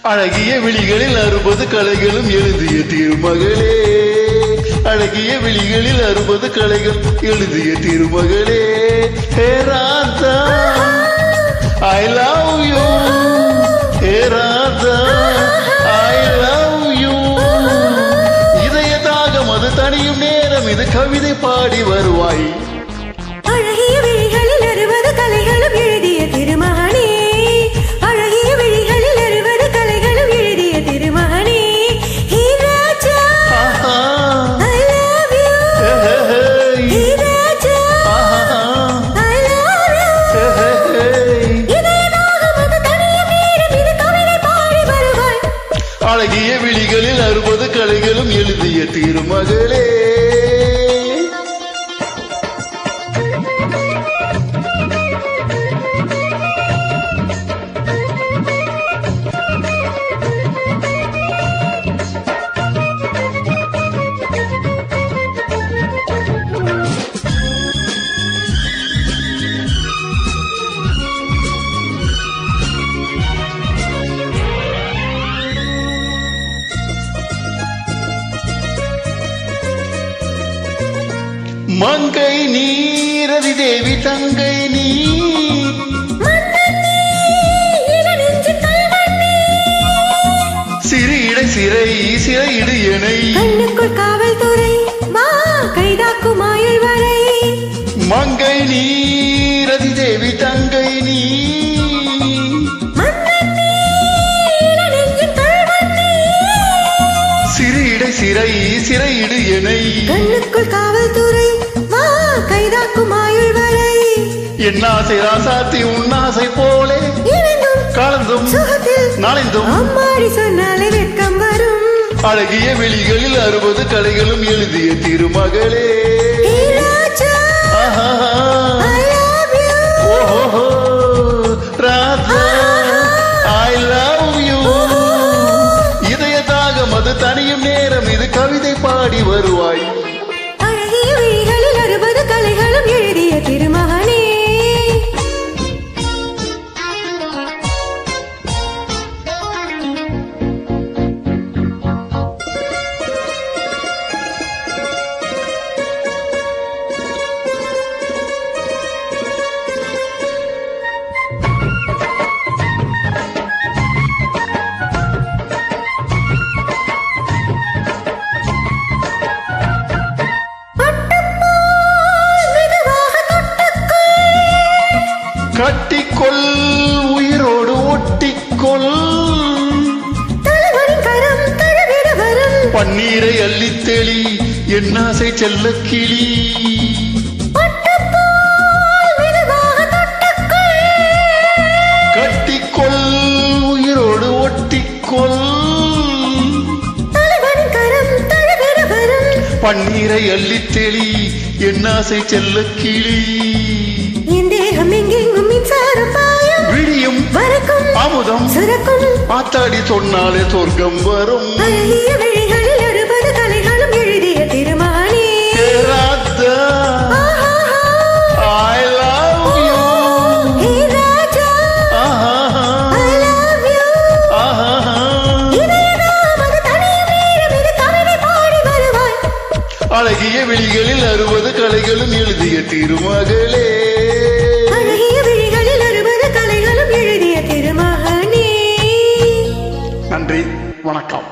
அழகிய விழிகளில் 60 கலைகளும் எழுதிய திருமகளே, அழகிய விழிகளில் 60 கலைகள் எழுதிய திருமகளே. Hey Radha I love you, hey Radha I love you. இதய தாகம் அது தனியும் நேரம், இது கவிதை பாடி வருவாய். அழகிய விழிகளில் 60 கலைகளும் எழுதிய திருமகனே, அழகிய விழிகளில் 60 கலைகளும் எழுதிய திருமகனே. Hey Raja I love you, hey Raja I love you. இதய தாகம் அது தனியும் நேரம், இது கவிதை பாடி வருவாய். அழகிய விழிகளில் 60 கலைகளும் எழுதிய திருமகளே. மங்கை நீரதி தேவி தங்கை நீ, சிறு இடை சிறை சிறையிடு எனை, கண்ணுக்குள் காவல்துறை வா கைதாக்கும் ஆயுள் வரை. மங்கை நீரதி தேவி தங்கை நீ, சிறு இடை சிறை சிறையிடு எனை, கண்ணுக்குள் காவல்துறை வா கைதாக்கும் ஆயுள் வரை. என் ஆசை ராசாத்தி உன்னாசை போலே இணைந்தும் கலந்தும் சுகத்தில் நாளைந்தும் அம்மாடி சொன்னாலே வெட்கம் வரும். அழகிய விழிகளில் 60 கலைகளும் எழுதிய திருமகளே. ஹே ராஜா I love you, ஓஹோ ராதா ஐ லவ் யூ. இதய தாகம் அது தனியும் நேரம், இது கவிதை பாடி வருவாய். அழகிய விழிகளில் 60 கலைகளும் எழுதிய திருமகனே. கட்டிக்கொள் உயிரோடு ஒட்டிக்கொள், தலைவனின் கரம் தழுவிட வரும். பன்னீரை அள்ளித்தெளி என் ஆசை செல்ல கிளி. கட்டிக்கொள் உயிரோடு ஒட்டிக்கொள், தலைவனின் கரம் தழுவிட வரும். பன்னீரை அள்ளித்தெளி என் ஆசை செல்ல கிளி. என் தேகம் எங்கெங்கும் மின்சாரம் பாயும், விடியும் வரக்கும் அமுதம் சுரக்கும். ஆத்தாடி சொன்னாலே சொர்க்கம் வரும். அழகிய விழிகளில் 60 கலைகளும் எழுதிய திருமகனே. Hey Radha I love you, hey Raja I love you. இதய தாகம் அது தனியும் நேரம், இது கவிதை பாடி வருவாய். அழகிய விழிகளில் 60 கலைகளும் எழுதிய திருமகளே. அழகிய விழிகளில் 60 கலைகளும் எழுதிய திருமகனே. நன்றி, வணக்கம்.